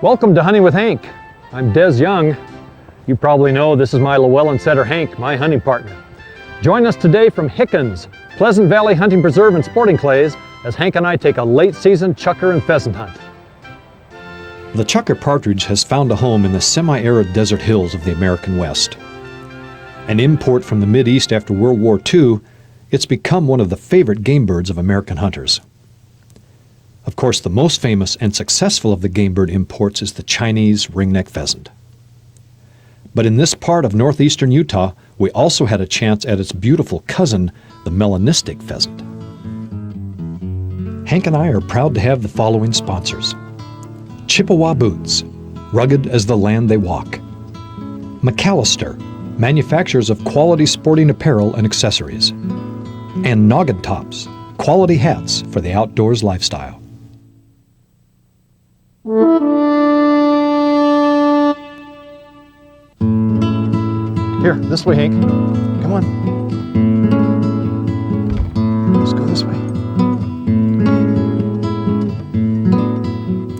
Welcome to Hunting with Hank. I'm Des Young. You probably know this is my Llewellyn setter Hank, my hunting partner. Join us today from Hickens, Pleasant Valley Hunting Preserve and Sporting Clays, as Hank and I take a late season chukar and pheasant hunt. The chukar partridge has found a home in the semi-arid desert hills of the American West. An import from the Mideast after World War II, it's become one of the favorite game birds of American hunters. Of course, the most famous and successful of the game bird imports is the Chinese ringneck pheasant. But in this part of northeastern Utah, we also had a chance at its beautiful cousin, the melanistic pheasant. Hank and I are proud to have the following sponsors: Chippewa Boots, rugged as the land they walk; McAllister, manufacturers of quality sporting apparel and accessories; and Noggin Tops, quality hats for the outdoors lifestyle. Here, this way, Hank. Come on. Let's go this way.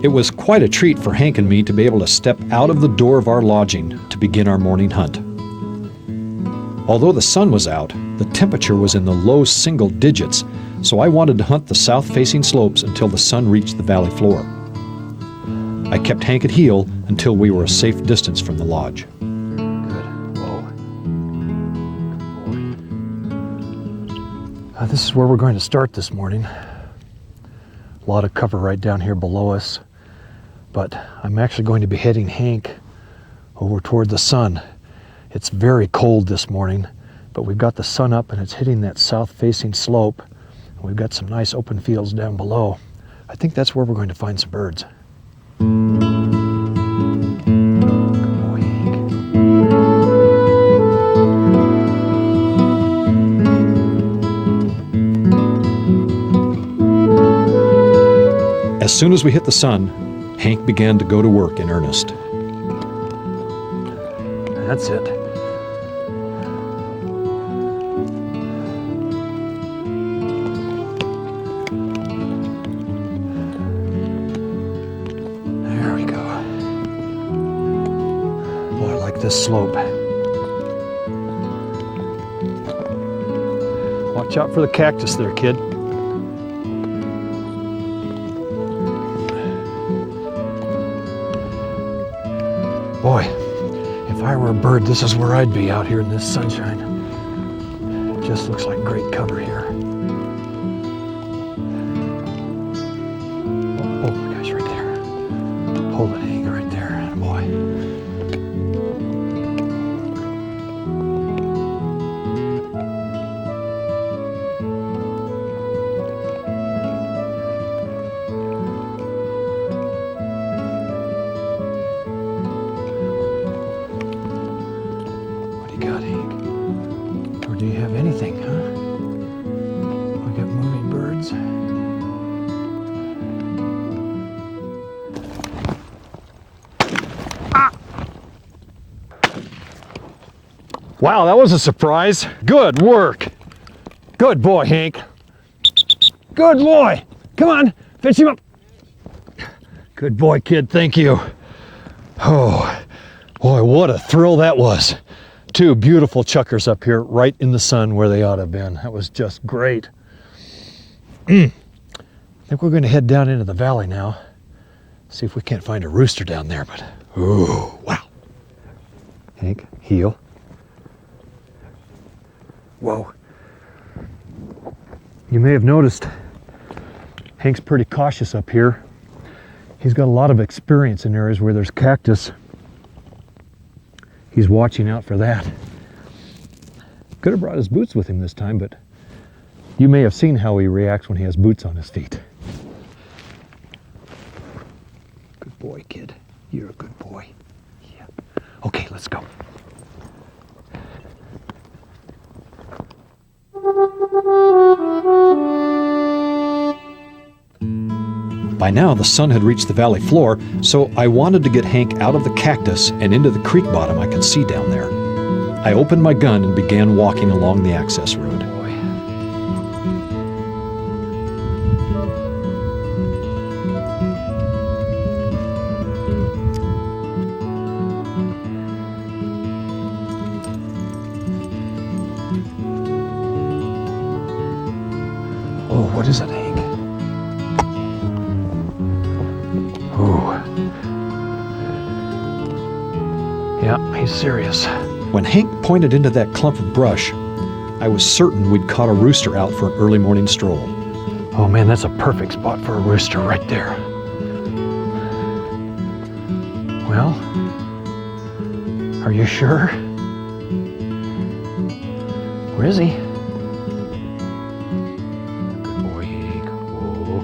It was quite a treat for Hank and me to be able to step out of the door of our lodging to begin our morning hunt. Although the sun was out, the temperature was in the low single digits, so I wanted to hunt the south-facing slopes until the sun reached the valley floor. I kept Hank at heel until we were a safe distance from the lodge. This is where we're going to start this morning. A lot of cover right down here below us, but I'm actually going to be heading Hank over toward the sun. It's very cold this morning, but we've got the sun up and it's hitting that south-facing slope. And we've got some nice open fields down below. I think that's where we're going to find some birds. Good boy, Hank. As soon as we hit the sun, Hank began to go to work in earnest. That's it. There we go. Boy, I like this slope. Watch out for the cactus there, kid. Boy, if I were a bird, this is where I'd be, out here in this sunshine. It just looks like great cover here. Oh my gosh, right there. Hold it, Hank, right there, boy. Got, Hank? Or do you have anything, huh? We got moving birds. Ah! Wow, that was a surprise. Good work. Good boy, Hank. Good boy. Come on, fetch him up. Good boy, kid. Thank you. Oh, boy, what a thrill that was. Two beautiful chukars up here right in the sun where they ought to have been. That was just great. I think we're going to head down into the valley now. See if we can't find a rooster down there, but ooh, wow. Hank, heel. Whoa. You may have noticed Hank's pretty cautious up here. He's got a lot of experience in areas where there's cactus. He's watching out for that. Could have brought his boots with him this time, but you may have seen how he reacts when he has boots on his feet. Good boy, kid. You're a good boy. Yeah. Okay, let's go. By now, the sun had reached the valley floor, so I wanted to get Hank out of the cactus and into the creek bottom I could see down there. I opened my gun and began walking along the access road. What is it, Hank? Ooh. Yeah, he's serious. When Hank pointed into that clump of brush, I was certain we'd caught a rooster out for an early morning stroll. Oh man, that's a perfect spot for a rooster right there. Well, are you sure? Where is he? Good boy, Hank. Whoa.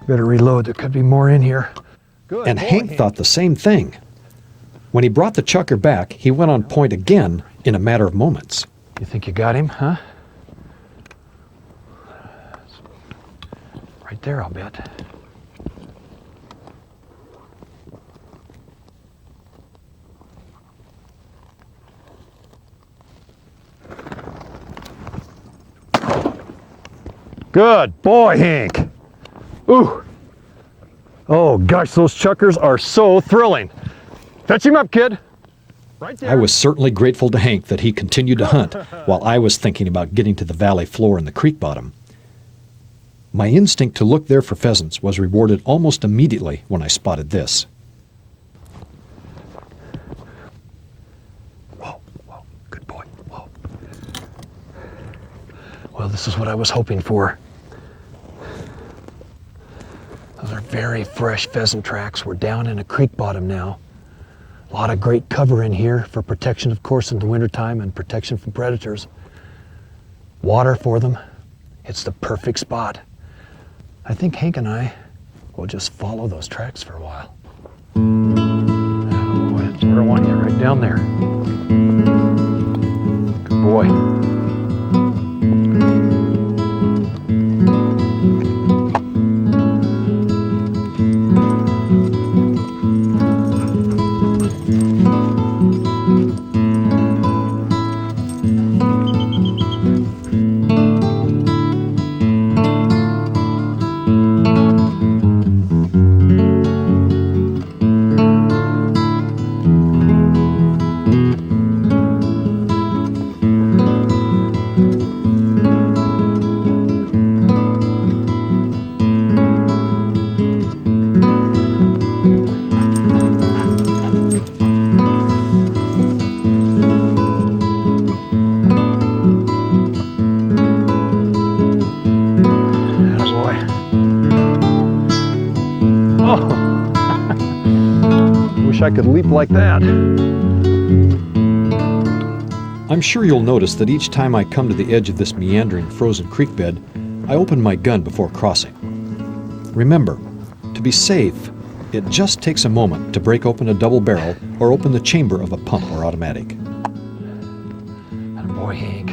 Better reload, there could be more in here. Good And boy, Hank thought the same thing. When he brought the chucker back, he went on point again in a matter of moments. You think you got him, huh? Right there, I'll bet. Good boy, Hank. Ooh. Oh gosh, those chuckers are so thrilling. Fetch him up, kid. Right there. I was certainly grateful to Hank that he continued to hunt while I was thinking about getting to the valley floor and the creek bottom. My instinct to look there for pheasants was rewarded almost immediately when I spotted this. Whoa, whoa, good boy, whoa. Well, this is what I was hoping for. Those are very fresh pheasant tracks. We're down in a creek bottom now. A lot of great cover in here for protection, of course, in the wintertime and protection from predators. Water for them. It's the perfect spot. I think Hank and I will just follow those tracks for a while. Oh, that's where I want you, right down there. Good boy. Wish I could leap like that. I'm sure you'll notice that each time I come to the edge of this meandering frozen creek bed, I open my gun before crossing. Remember, to be safe, it just takes a moment to break open a double barrel or open the chamber of a pump or automatic. Boy, Hank.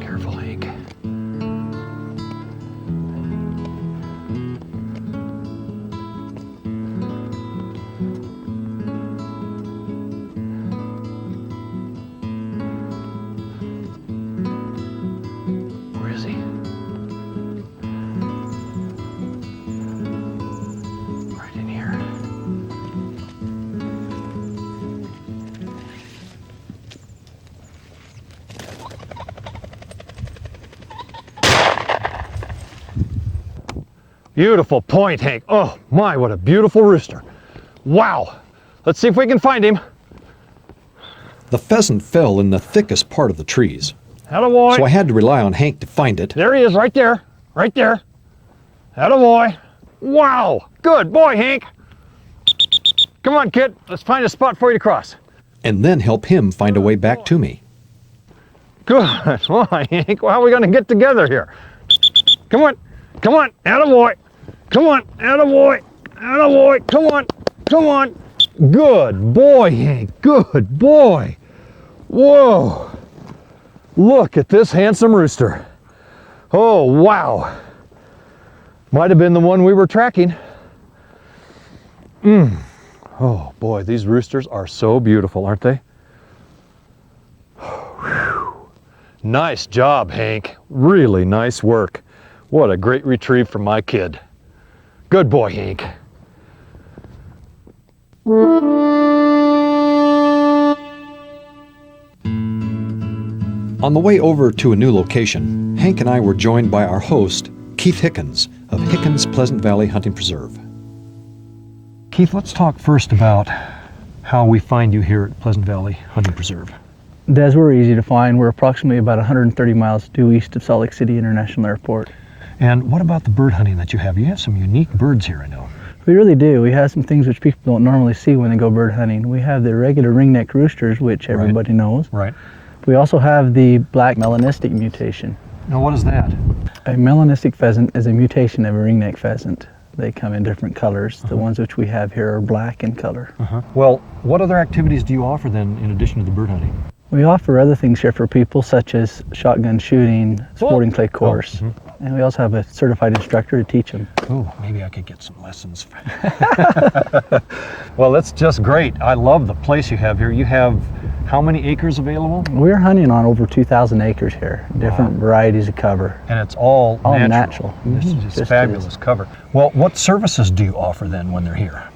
Careful, Hank. Where is he? Right in here. Beautiful point, Hank. Oh my, what a beautiful rooster. Wow. Let's see if we can find him. The pheasant fell in the thickest part of the trees, Attaboy. so I had to rely on Hank to find it. There he is, right there. Right there. Attaboy. Wow. Good boy, Hank. Come on, kid. Let's find a spot for you to cross. And then help him find a way back to me. Good. Why, Hank? Well, how are we going to get together here? Come on. Come on. Attaboy. Come on. Attaboy. Attaboy. Come on. Come on. Good boy, Hank. Good boy. Whoa. Look at this handsome rooster. Oh, wow. Might have been the one we were tracking. Oh boy, these roosters are so beautiful, aren't they? Whew. Nice job, Hank. Really nice work. What a great retrieve from my kid. Good boy, Hank. On the way over to a new location, Hank and I were joined by our host, Keith Hickens of Hickens Pleasant Valley Hunting Preserve. Keith, let's talk first about how we find you here at Pleasant Valley Hunting Preserve. Des, we're easy to find. We're approximately about 130 miles due east of Salt Lake City International Airport. And what about the bird hunting that you have? You have some unique birds here, I know. We really do. We have some things which people don't normally see when they go bird hunting. We have the regular ringneck roosters, which everybody knows. Right. We also have the black melanistic mutation. Now, what is that? A melanistic pheasant is a mutation of a ringneck pheasant. They come in different colors. The ones which we have here are black in color. Well, what other activities do you offer then in addition to the bird hunting? We offer other things here for people, such as shotgun shooting, sporting clay course. And we also have a certified instructor to teach them. Oh, maybe I could get some lessons. Well, that's just great. I love the place you have here. You have how many acres available? We're hunting on over 2,000 acres here, different varieties of cover. And it's all natural. This is just fabulous cover. Well, what services do you offer then when they're here?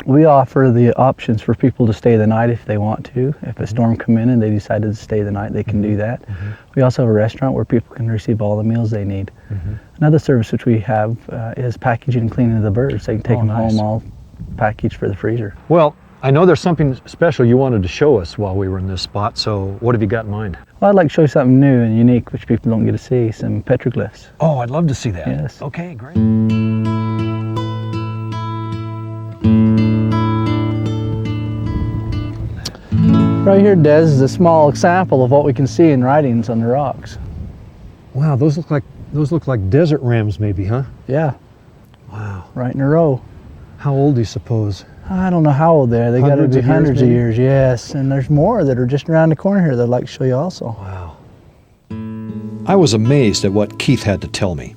We offer the options for people to stay the night if they want to. If a storm come in and they decided to stay the night, they can do that. We also have a restaurant where people can receive all the meals they need. Another service which we have is packaging and cleaning of the birds. They can take them home all packaged for the freezer. Well, I know there's something special you wanted to show us while we were in this spot, so what have you got in mind? Well, I'd like to show you something new and unique which people don't get to see, some petroglyphs. Oh, I'd love to see that. Yes. Okay, great. Right here, Des, is a small example of what we can see in writings on the rocks. Wow, those look like desert rams maybe, huh? Yeah. Wow. Right in a row. How old do you suppose? I don't know how old they are. They got to be hundreds of years, yes. And there's more that are just around the corner here that I'd like to show you also. Wow. I was amazed at what Keith had to tell me.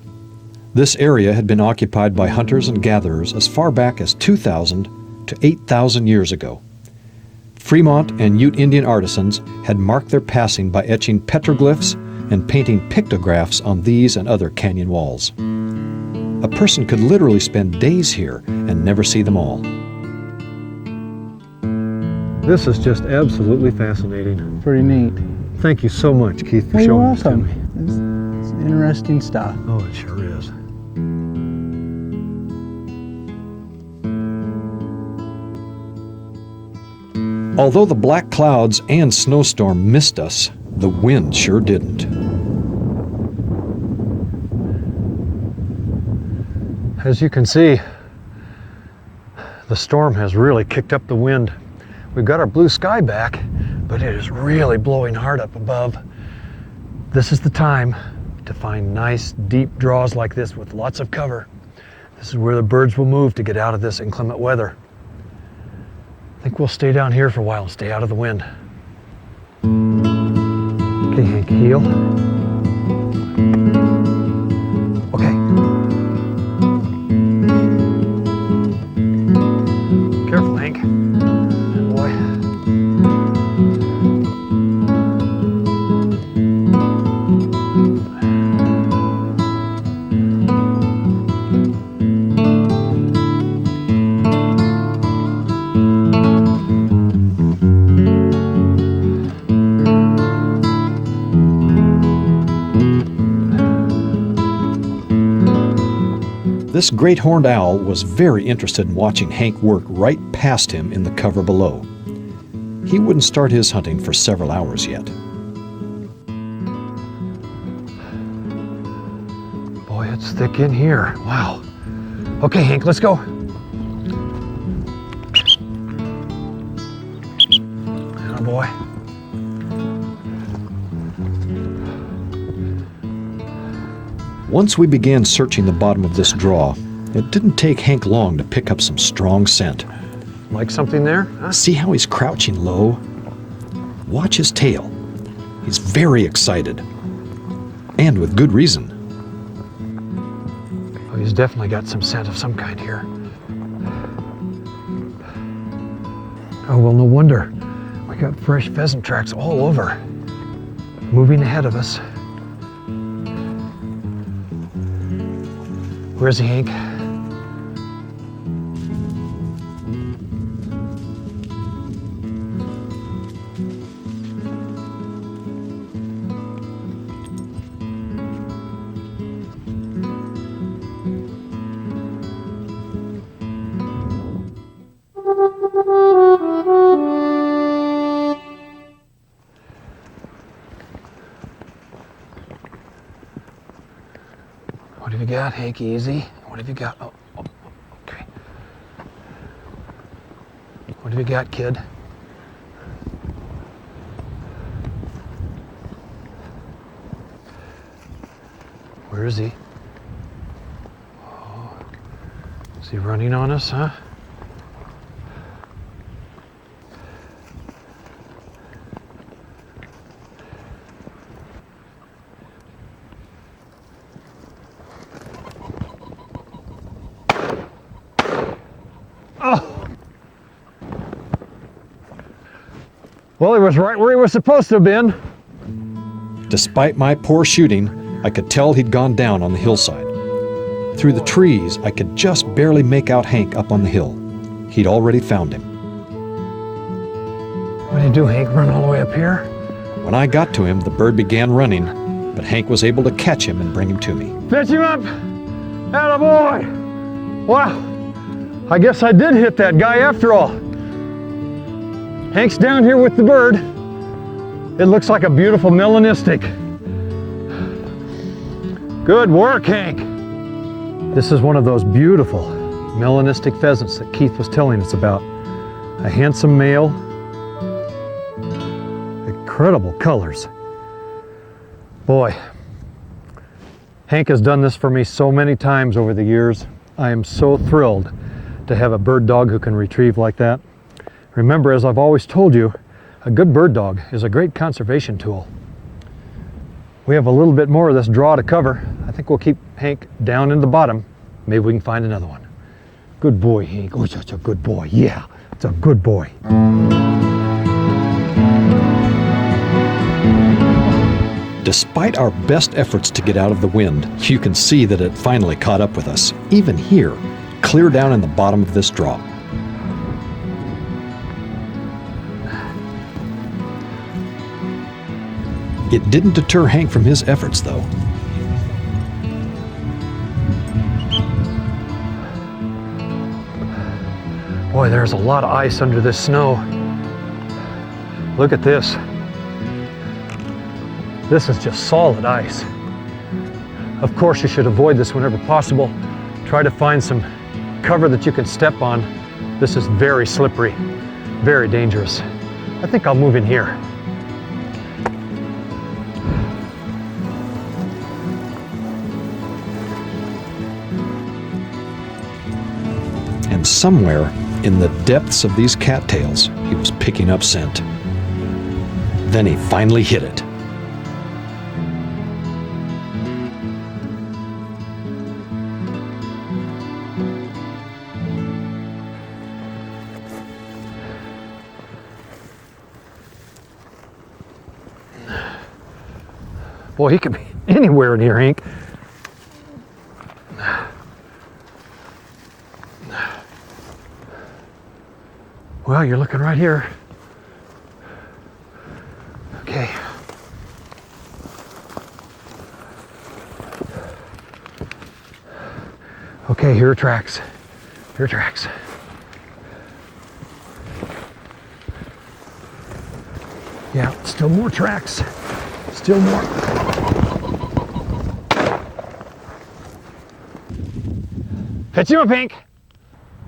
This area had been occupied by hunters and gatherers as far back as 2,000 to 8,000 years ago. Fremont and Ute Indian artisans had marked their passing by etching petroglyphs and painting pictographs on these and other canyon walls. A person could literally spend days here and never see them all. This is just absolutely fascinating. Pretty neat. Thank you so much, Keith, for You're showing this to welcome. me. It's interesting stuff. Oh, it sure is. Although the black clouds and snowstorm missed us, the wind sure didn't. As you can see, the storm has really kicked up the wind. We've got our blue sky back, but it is really blowing hard up above. This is the time to find nice deep draws like this with lots of cover. This is where the birds will move to get out of this inclement weather. I think we'll stay down here for a while and stay out of the wind. Okay, Hank, heel. Okay. Careful, Hank. Good boy. This great horned owl was very interested in watching Hank work right past him in the cover below. He wouldn't start his hunting for several hours yet. Boy, it's thick in here. Wow. Okay, Hank, let's go. Atta boy. Once we began searching the bottom of this draw, it didn't take Hank long to pick up some strong scent. Like something there? Huh? See how he's crouching low? Watch his tail. He's very excited. And with good reason. Oh he's definitely got some scent of some kind here. Oh, well, no wonder. We got fresh pheasant tracks all over, moving ahead of us. Where is he, Hank? What have you got, Hank? Easy. What have you got? Oh, okay. What have you got, kid? Where is he? Oh, is he running on us, huh? Oh! Well, he was right where he was supposed to have been. Despite my poor shooting, I could tell he'd gone down on the hillside. Through the trees, I could just barely make out Hank up on the hill. He'd already found him. What do you do, Hank? Run all the way up here? When I got to him, the bird began running, but Hank was able to catch him and bring him to me. Fetch him up! Attaboy! Wow! I guess I did hit that guy after all. Hank's down here with the bird. It looks like a beautiful melanistic. Good work, Hank. This is one of those beautiful melanistic pheasants that Keith was telling us about. A handsome male, incredible colors. Boy, Hank has done this for me so many times over the years. I am so thrilled to have a bird dog who can retrieve like that. Remember, as I've always told you, a good bird dog is a great conservation tool. We have a little bit more of this draw to cover. I think we'll keep Hank down in the bottom. Maybe we can find another one. Good boy, Hank. Oh, such a good boy. Yeah, it's a good boy. Despite our best efforts to get out of the wind, you can see that it finally caught up with us, even here, clear down in the bottom of this draw. It didn't deter Hank from his efforts, though. Boy, there's a lot of ice under this snow. Look at this. This is just solid ice. Of course, you should avoid this whenever possible. Try to find some cover that you can step on. This is very slippery, very dangerous. I think I'll move in here. And somewhere in the depths of these cattails, he was picking up scent. Then he finally hit it. Boy, he could be anywhere in here, Hank. Well, you're looking right here. Okay. Okay, here are tracks. Here are tracks. Yeah, still more tracks. Still more. Fetch him up, Hank.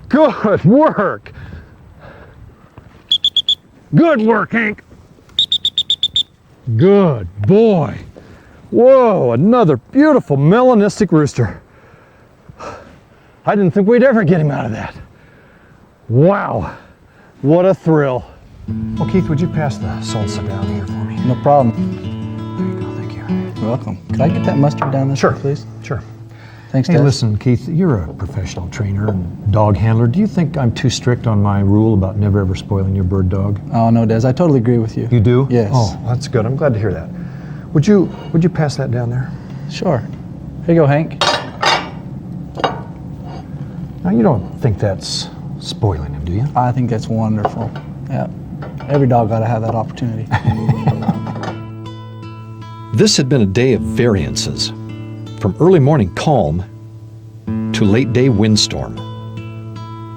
Good work. Good work, Hank. Good boy. Whoa, another beautiful melanistic rooster. I didn't think we'd ever get him out of that. Wow, what a thrill. Well, Keith, would you pass the salsa down here for me? No problem. There you go, thank you. You're welcome. Could I get that mustard down this Sure, way, please? Sure. Thanks, Hey, Des. listen, Keith, you're a professional trainer and dog handler. Do you think I'm too strict on my rule about never ever spoiling your bird dog? Oh, no, Des, I totally agree with you. You do? Yes. Oh, that's good. I'm glad to hear that. Would you pass that down there? Sure. Here you go, Hank. Now, you don't think that's spoiling him, do you? I think that's wonderful. Yeah. Every dog ought to have that opportunity. This had been a day of variances, from early morning calm to late day windstorm,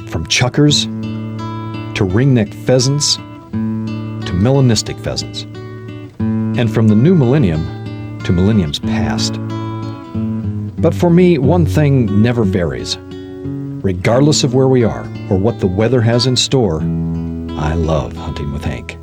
from chuckers to ring-necked pheasants to melanistic pheasants, and from the new millennium to millenniums past. But for me, one thing never varies. Regardless of where we are or what the weather has in store, I love hunting with Hank.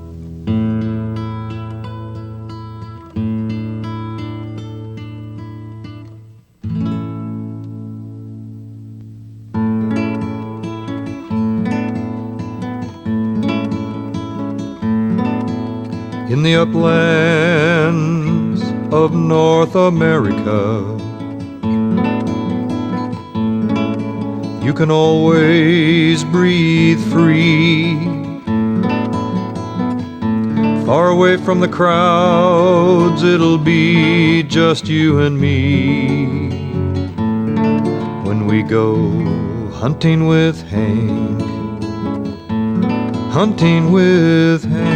In the uplands of North America, you can always breathe free, far away from the crowds. It'll be just you and me when we go hunting with Hank, hunting with Hank.